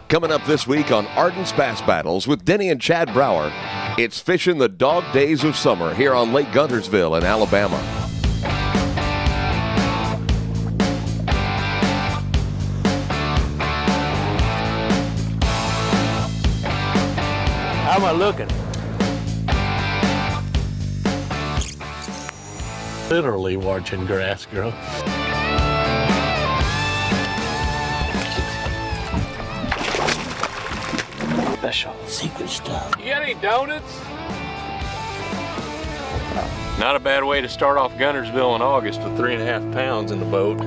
Coming up this week on Ardent's Bass Battles with Denny and Chad Brauer, it's fishing the dog days of summer here on Lake Guntersville in Alabama. How am I looking? Literally watching grass grow. Special secret stuff. You got any donuts? Not a bad way to start off Guntersville in August with 3.5 pounds in the boat.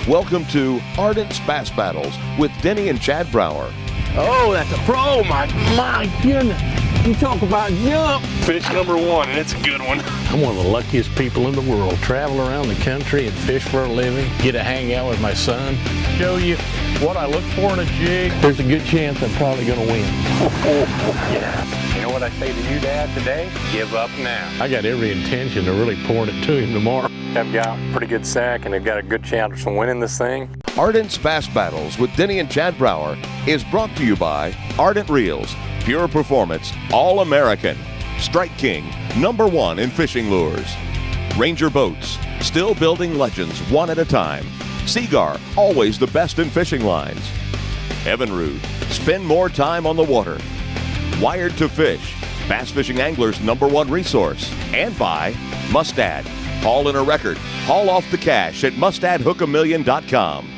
Welcome to Ardent's Bass Battles with Denny and Chad Brauer. Oh, that's a pro, my goodness. You talk about jump. Fish number one, and it's a good one. I'm one of the luckiest people in the world. Travel around the country and fish for a living. Get to hang out with my son. Show you what I look for in a jig. There's a good chance I'm probably gonna win. Yeah. You know what I say to you, Dad, today? Give up now. I got every intention of really pouring it to him tomorrow. I've got a pretty good sack, and they've got a good chance of winning this thing. Ardent's Bass Battles with Denny and Chad Brauer is brought to you by Ardent Reels, Pure Performance, All-American, Strike King, #1 in fishing lures, Ranger Boats, still building legends one at a time, Seagar, always the best in fishing lines, Evinrude, spend more time on the water, Wired to Fish, bass fishing anglers' #1 resource, and by Mustad. Haul in a record. Haul off the cash at mustadhookamillion.com.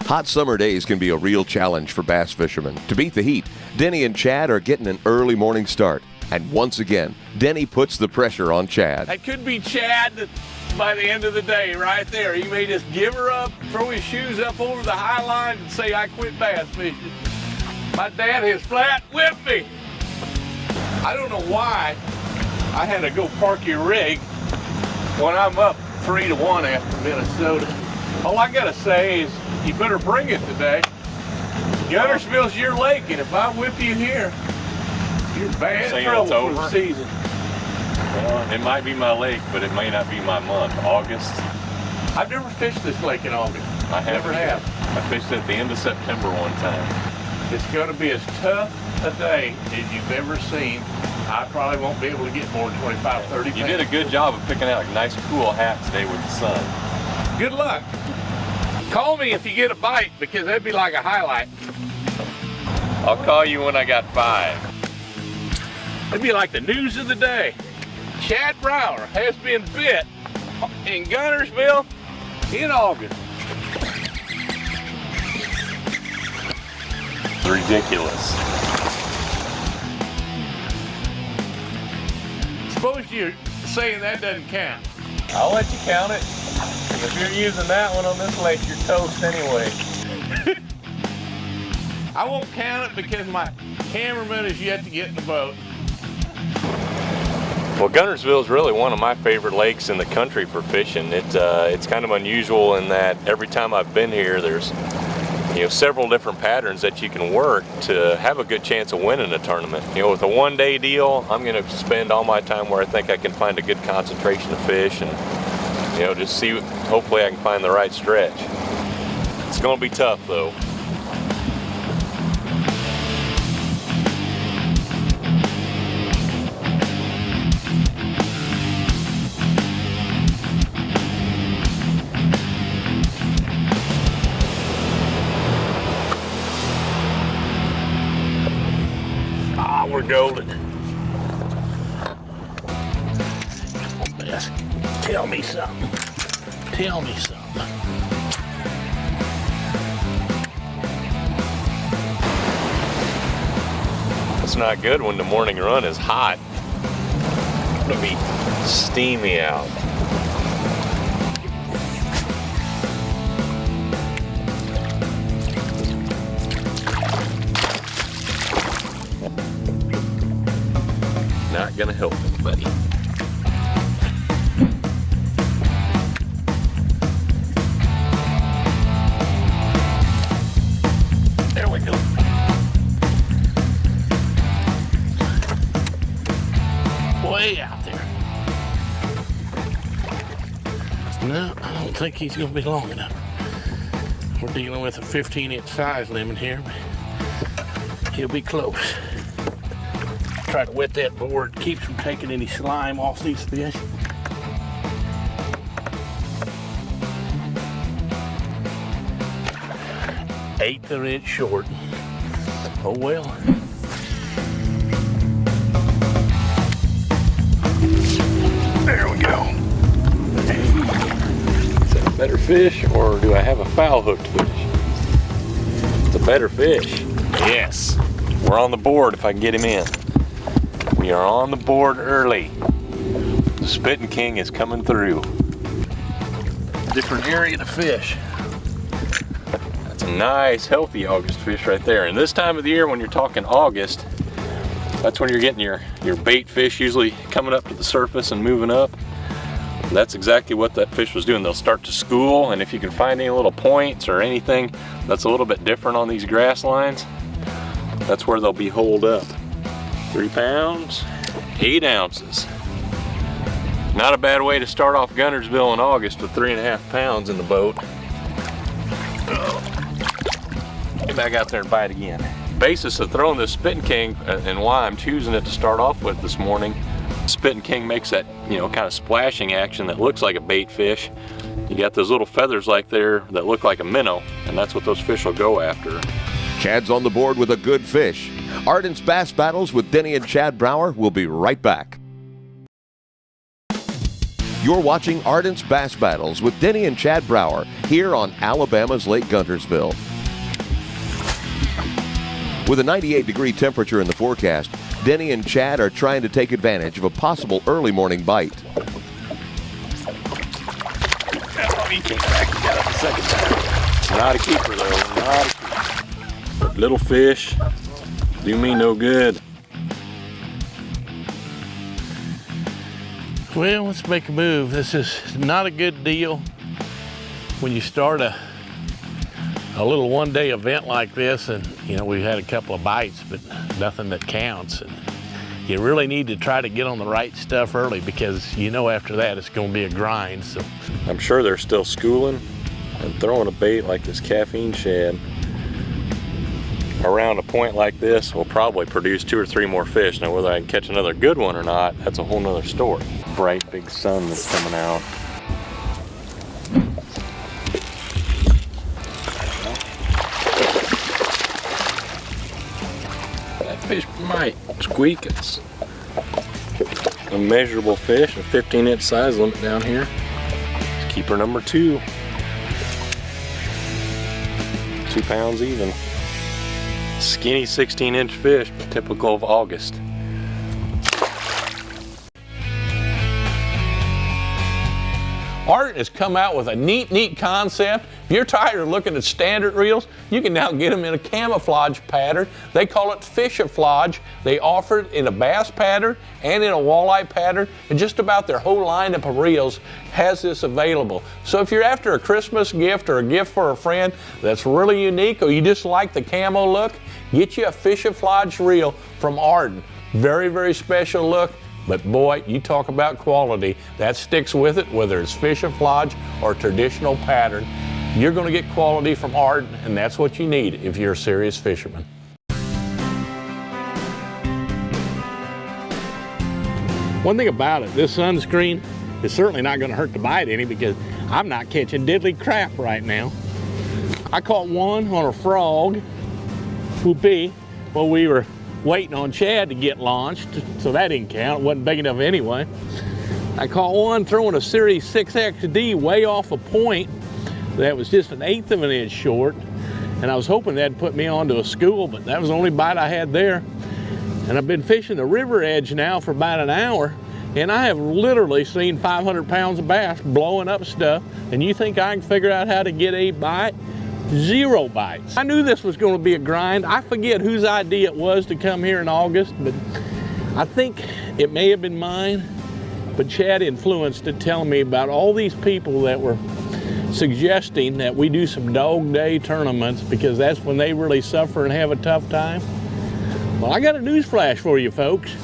Hot summer days can be a real challenge for bass fishermen. To beat the heat, Denny and Chad are getting an early morning start. And once again, Denny puts the pressure on Chad. That could be Chad by the end of the day right there. He may just give her up, throw his shoes up over the high line and say, I quit bass fishing. My dad has flat whipped me. I don't know why I had to go park your rig when I'm up 3-1 after Minnesota. All I gotta say is you better bring it today. Guntersville's your lake, and if I whip you here, you're bad trouble for the season. Well, it might be my lake, but it may not be my month. August. I've never fished this lake in August. I never have. I fished it at the end of September one time. It's going to be as tough a day as you've ever seen. I probably won't be able to get more than 25, 30 pounds. You did a good job of picking out a nice cool hat today with the sun. Good luck. Call me if you get a bite, because that'd be like a highlight. I'll call you when I got 5. That'd be like the news of the day. Chad Brauer has been bit in Guntersville in August. Ridiculous. Suppose you're saying that doesn't count. I'll let you count it. If you're using that one on this lake, you're toast anyway. I won't count it because my cameraman is yet to get in the boat. Well, Guntersville is really one of my favorite lakes in the country for fishing. It's kind of unusual in that every time I've been here, there's several different patterns that you can work to have a good chance of winning a tournament. With a one-day deal, I'm going to spend all my time where I think I can find a good concentration of fish and just see, hopefully I can find the right stretch. It's going to be tough though. We're golden. Tell me something. Tell me something. It's not good when the morning run is hot. It'll be steamy out. Not gonna help anybody. There we go. Way out there. No, I don't think he's gonna be long enough. We're dealing with a 15-inch size limit here. He'll be close. Try to wet that board, keeps from taking any slime off these fish. Eighth of an inch short. Oh well. There we go. Is that a better fish, or do I have a foul hooked fish? It's a better fish. Yes. We're on the board if I can get him in. We are on the board early. The Spitting King is coming through. Different area to fish. That's a nice, healthy August fish right there. And this time of the year, when you're talking August, that's when you're getting your bait fish usually coming up to the surface and moving up. That's exactly what that fish was doing. They'll start to school, and if you can find any little points or anything that's a little bit different on these grass lines, that's where they'll be holed up. 3 pounds, 8 ounces. Not a bad way to start off Guntersville in August with 3.5 pounds in the boat. Get back out there and bite again. Basis of throwing this Spitting King and why I'm choosing it to start off with this morning. Spitting King makes that, you know, kind of splashing action that looks like a bait fish. You got those little feathers like there that look like a minnow, and that's what those fish will go after. Chad's on the board with a good fish. Ardent's Bass Battles with Denny and Chad Brauer will be right back. You're watching Ardent's Bass Battles with Denny and Chad Brauer here on Alabama's Lake Guntersville. With a 98-degree temperature in the forecast, Denny and Chad are trying to take advantage of a possible early morning bite. He came back and got it the second time. Not a keeper though, not a keeper. Little fish do me no good. Well, let's make a move. This is not a good deal when you start a little one-day event like this, and you know, we've had a couple of bites, but nothing that counts. And you really need to try to get on the right stuff early, because you know after that it's going to be a grind. So I'm sure they're still schooling, and throwing a bait like this caffeine shad around a point like this will probably produce 2 or 3 more fish. Now whether I can catch another good one or not, that's a whole nother story. Bright big sun that's coming out. That fish might squeak. It's a measurable fish, a 15-inch size limit down here. It's keeper number 2. 2 pounds even. Skinny 16-inch fish, typical of August. Ardent has come out with a neat concept. If you're tired of looking at standard reels, you can now get them in a camouflage pattern. They call it Fishaflage. They offer it in a bass pattern and in a walleye pattern, and just about their whole lineup of reels has this available. So if you're after a Christmas gift or a gift for a friend that's really unique, or you just like the camo look, get you a Fishaflage reel from Ardent. Very special look. But boy, you talk about quality, that sticks with it, whether it's Fishaflage or traditional pattern. You're going to get quality from Ardent, and that's what you need if you're a serious fisherman. One thing about it, this sunscreen is certainly not going to hurt to bite any, because I'm not catching diddly crap right now. I caught one on a frog, whoopee, while we were waiting on Chad to get launched, so that didn't count. It wasn't big enough anyway. I caught one throwing a Series 6XD way off a point that was just 1/8 of an inch short, and I was hoping that'd put me onto a school, but that was the only bite I had there. And I've been fishing the river edge now for about an hour, and I have literally seen 500 pounds of bass blowing up stuff, and you think I can figure out how to get a bite? 0 bites. I knew this was going to be a grind. I forget whose idea it was to come here in August, but I think it may have been mine. But Chad influenced it, telling me about all these people that were suggesting that we do some dog day tournaments, because that's when they really suffer and have a tough time. Well, I got a news flash for you folks.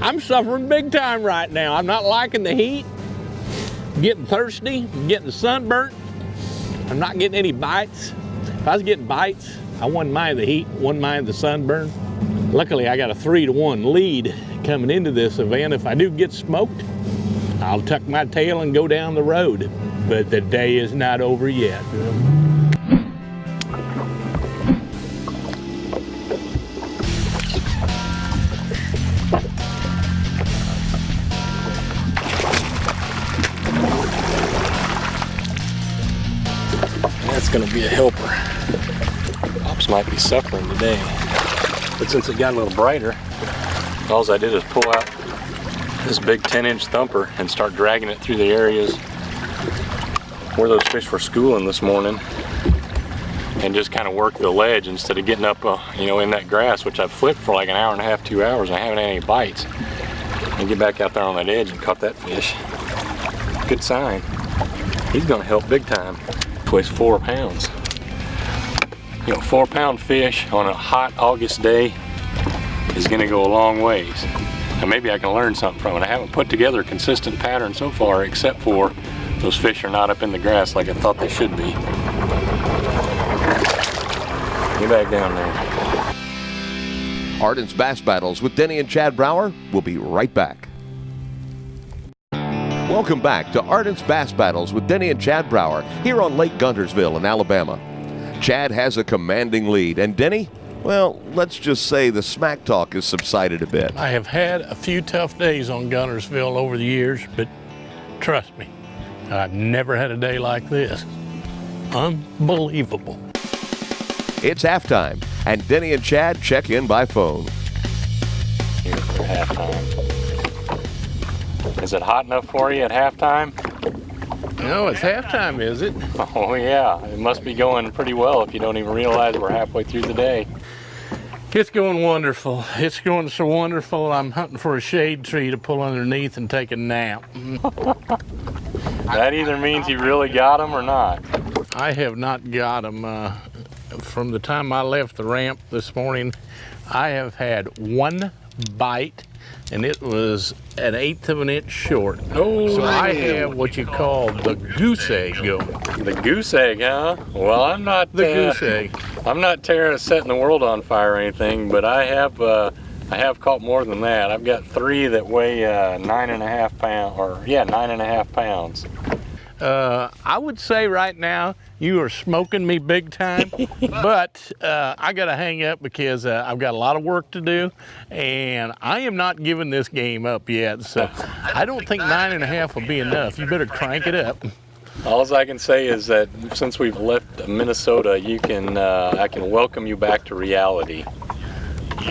I'm suffering big time right now. I'm not liking the heat. I'm getting thirsty, I'm getting sunburnt. I'm not getting any bites. If I was getting bites, I wouldn't mind the heat, wouldn't mind the sunburn. Luckily, I got a 3-to-1 lead coming into this event. If I do get smoked, I'll tuck my tail and go down the road. But the day is not over yet. That's gonna be a helper. Pops might be suffering today. But since it got a little brighter, all I did is pull out this big 10-inch thumper and start dragging it through the areas where those fish were schooling this morning, and just kind of work the ledge instead of getting up, in that grass, which I've flipped for like an hour and a half, 2 hours, and I haven't had any bites. And get back out there on that edge and caught that fish. Good sign. He's gonna help big time. Weighs 4 pounds. 4-pound fish on a hot August day is gonna go a long ways. And maybe I can learn something from it. I haven't put together a consistent pattern so far, except for those fish are not up in the grass like I thought they should be. Get back down there. Arden's Bass Battles with Denny and Chad Brauer will be right back. Welcome back to Arden's Bass Battles with Denny and Chad Brauer here on Lake Guntersville in Alabama. Chad has a commanding lead, and Denny, well, let's just say the smack talk has subsided a bit. I have had a few tough days on Guntersville over the years, but trust me, I've never had a day like this. Unbelievable. It's halftime, and Denny and Chad check in by phone. Here for halftime. Is it hot enough for you at halftime? No, it's halftime, is it? Oh yeah, it must be going pretty well if you don't even realize we're halfway through the day. It's going wonderful. It's going so wonderful, I'm hunting for a shade tree to pull underneath and take a nap. That either means you really got them or not. I have not got them. From the time I left the ramp this morning, I have had one bite, and it was an 1/8 of an inch short. Oh, so I have what you call the goose egg going. The goose egg, huh? Well, I'm not the goose egg. I'm not setting the world on fire or anything, but I have caught more than that. I've got 3 that weigh 9.5 pounds, 9.5 pounds. I would say right now you are smoking me big time, but I got to hang up because I've got a lot of work to do, and I am not giving this game up yet. So I don't think 9.5 will be enough. You better crank it up. All I can say is that since we've left Minnesota, I can welcome you back to reality.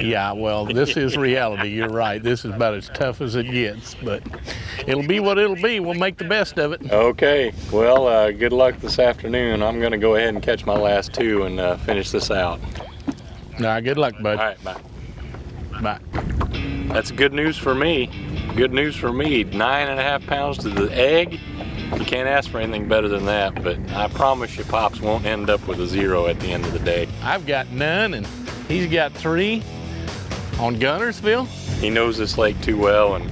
Yeah, well, this is reality. You're right. This is about as tough as it gets, but it'll be what it'll be. We'll make the best of it. Okay. Well, good luck this afternoon. I'm going to go ahead and catch my last 2 and finish this out. All right, good luck, bud. All right, bye. Bye. That's good news for me. Good news for me. 9.5 pounds to the egg. You can't ask for anything better than that, but I promise you Pops won't end up with a 0 at the end of the day. I've got none, and he's got 3 on Guntersville. He knows this lake too well, and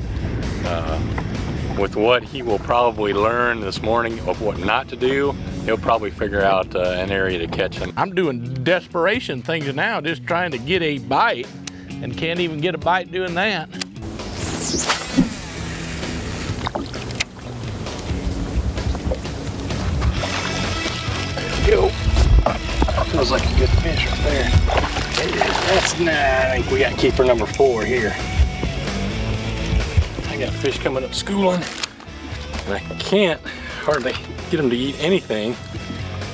with what he will probably learn this morning of what not to do, he'll probably figure out an area to catch him. I'm doing desperation things now, just trying to get a bite, and can't even get a bite doing that. There we go. Feels like a good fish right there. It is. That's nice. I think we got keeper number 4 here. I got fish coming up schooling, and I can't hardly get them to eat anything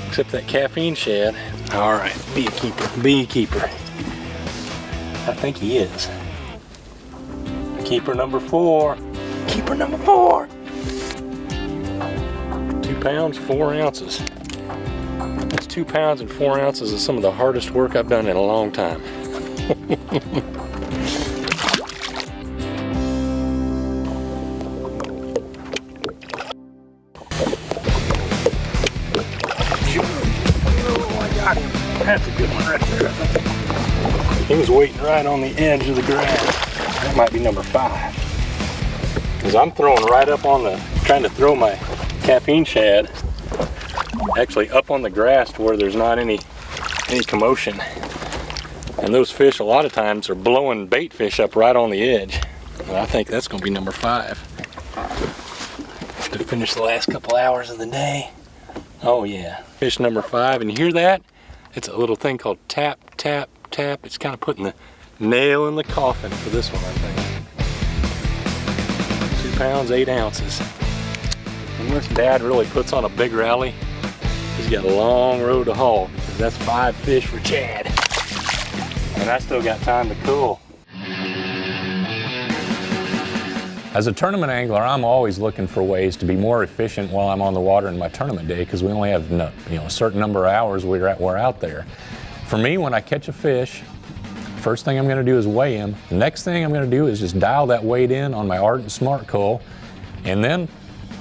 except that caffeine shad. All right, be a keeper, be a keeper. I think he is. Keeper number 4. Keeper number 4. 2 pounds, 4 ounces. That's 2 pounds and 4 ounces of some of the hardest work I've done in a long time. Oh, I got him. That's a good one right there. He was waiting right on the edge of the grass. That might be number 5. Because I'm throwing right up on trying to throw my caffeine shad actually up on the grass to where there's not any commotion. And those fish a lot of times are blowing bait fish up right on the edge. And I think that's gonna be number 5. To finish the last couple hours of the day. Oh yeah, fish number 5, and you hear that? It's a little thing called tap, tap, tap. It's kind of putting the nail in the coffin for this one, I think. 2 pounds, 8 ounces. Unless Dad really puts on a big rally, he's got a long road to haul, because that's 5 fish for Chad. And I still got time to cool. As a tournament angler, I'm always looking for ways to be more efficient while I'm on the water in my tournament day, because we only have a certain number of hours we're out there. For me, when I catch a fish, first thing I'm going to do is weigh him. The next thing I'm going to do is just dial that weight in on my Ardent Smart Coil, and then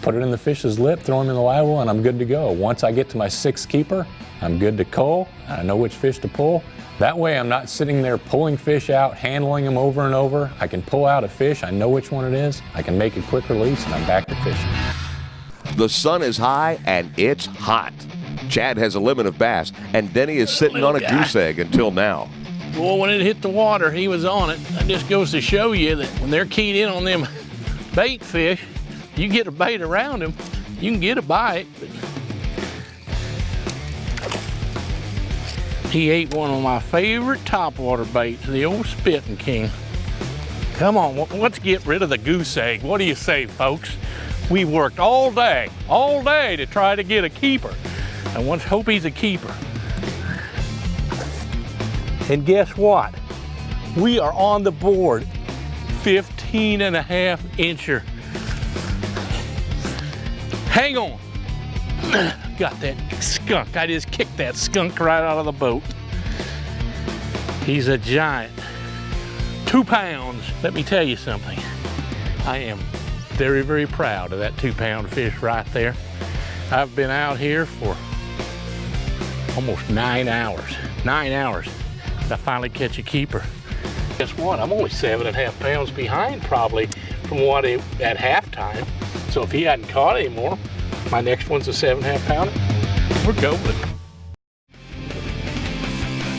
put it in the fish's lip, throw him in the live well, and I'm good to go. Once I get to my 6th keeper, I'm good to cull. I know which fish to pull. That way I'm not sitting there pulling fish out, handling them over and over. I can pull out a fish, I know which one it is, I can make a quick release, and I'm back to fishing. The sun is high and it's hot. Chad has a limit of bass, and Denny is sitting on a goose egg until now. Well, when it hit the water, he was on it. That just goes to show you that when they're keyed in on them bait fish, you get a bait around them, you can get a bite. But he ate one of my favorite topwater baits, the old Spitting King. Come on, let's get rid of the goose egg. What do you say, folks? We worked all day to try to get a keeper. And let's hope he's a keeper. And guess what? We are on the board. 15.5 incher. Hang on. Got that skunk. I just kicked that skunk right out of the boat. He's a giant. 2 pounds. Let me tell you something. I am very, very proud of that 2-pound fish right there. I've been out here for almost 9 hours. 9 hours. I finally catch a keeper. Guess what? I'm only 7.5 pounds behind probably from what at halftime. So if he hadn't caught any more, my next one's a 7.5 pounder. We're golden.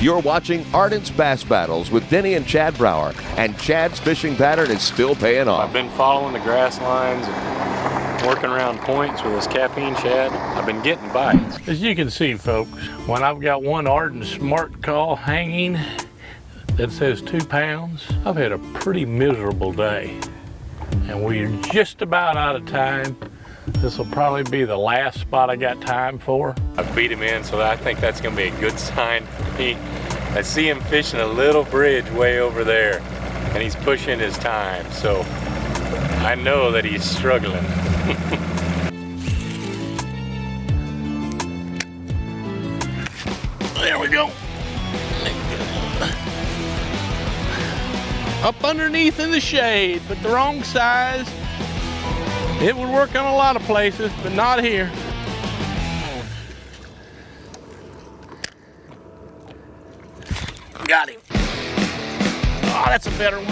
You're watching Ardent's Bass Battles with Denny and Chad Brauer, and Chad's fishing pattern is still paying off. I've been following the grass lines and working around points with this caffeine shad. I've been getting bites. As you can see, folks, when I've got one Ardent Smart Call hanging that says 2 pounds, I've had a pretty miserable day. And we're just about out of time. This will probably be the last spot I got time for. I beat him in, so I think that's gonna be a good sign for me. I see him fishing a little bridge way over there, and he's pushing his time, so I know that he's struggling. There we go. Up underneath in the shade, but the wrong size. It would work on a lot of places, but not here. Got him. Oh, that's a better one.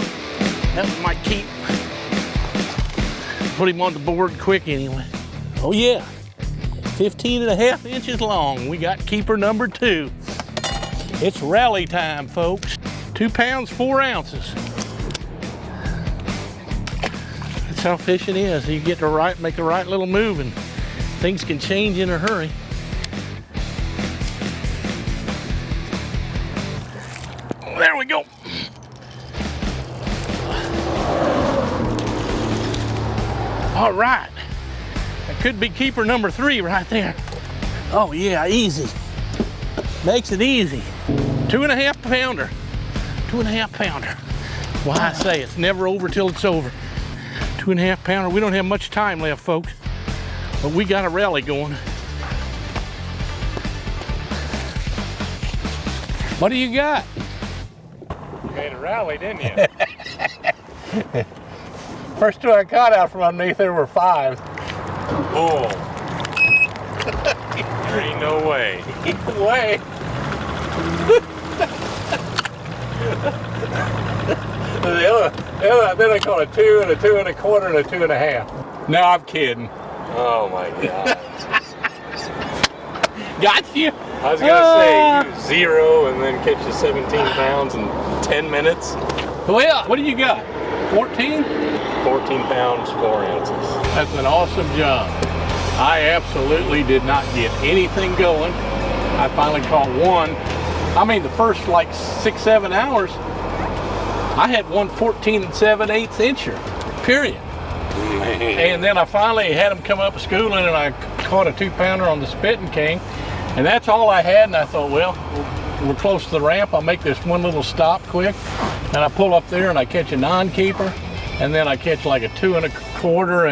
That one might keep. Put him on the board quick anyway. Oh yeah, 15.5 inches long. We got keeper number 2. It's rally time, folks. 2 pounds, 4 ounces. That's how fishing is. You get to make a right little move and things can change in a hurry. There we go. All right. That could be keeper number 3 right there. Oh yeah, easy. Makes it easy. 2.5 pounder. 2.5 pounder. Why I say it's never over till it's over. 2.5 pounder. We don't have much time left, folks, but we got a rally going. What do you got? You made a rally, didn't you? First 2 I caught out from underneath there were 5. Bull. There ain't no way. Way. Then I caught a 2 and a 2 1/4 and a 2.5. No, I'm kidding. Oh my God. Got you. I was gonna say 0 and then catch you 17 pounds in 10 minutes. Well, what do you got? 14? 14 pounds, 4 ounces. That's an awesome job. I absolutely did not get anything going. I finally caught one. I mean, the first like 6-7 hours, I had one 14 7/8 incher, period. Man. And then I finally had him come up a schooling, and I caught a 2-pounder on the Spitting King, and that's all I had. And I thought, well, we're close to the ramp. I'll make this one little stop quick, and I pull up there and I catch a non-keeper, and then I catch like a 2 1/4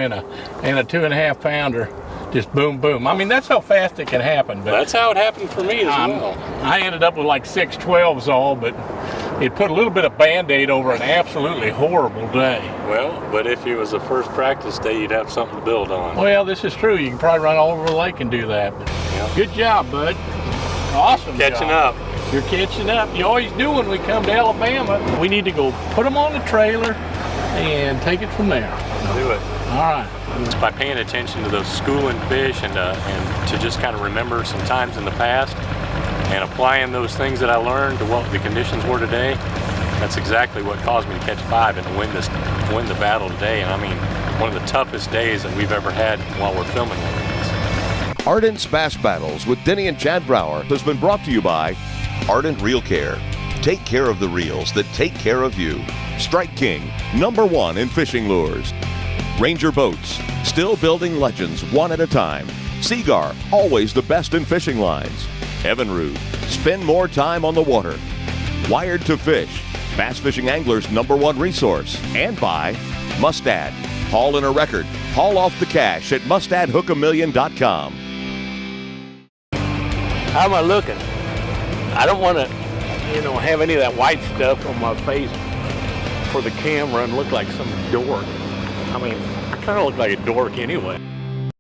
and a 2.5 pounder. Just boom, boom. I mean, that's how fast it can happen. But that's how it happened for me as well. I ended up with like 6 12s all, but it put a little bit of Band-Aid over an absolutely horrible day. Well, but if it was a first practice day, you'd have something to build on. Well, this is true. You can probably run all over the lake and do that. But Yeah. Good job, bud. Awesome Catching job. up. You're catching up. You always do when we come to Alabama. We need to go put them on the trailer and take it from there. Do it. All right. It's by paying attention to those schooling fish and to just kind of remember some times in the past and applying those things that I learned to what the conditions were today. That's exactly what caused me to catch 5 and to win the battle today. And I mean, one of the toughest days that we've ever had while we're filming these. Ardent's Bass Battles with Denny and Chad Brauer has been brought to you by Ardent Reel Care. Take care of the reels that take care of you. Strike King, #1 in fishing lures. Ranger Boats, still building legends one at a time. Seagar, always the best in fishing lines. Evinrude, spend more time on the water. Wired to Fish, bass fishing anglers' #1 resource. And by Mustad, haul in a record, haul off the cash at mustadhookamillion.com. How am I looking? I don't want to, have any of that white stuff on my face for the camera and look like some dork. I mean, I kind of look like a dork anyway.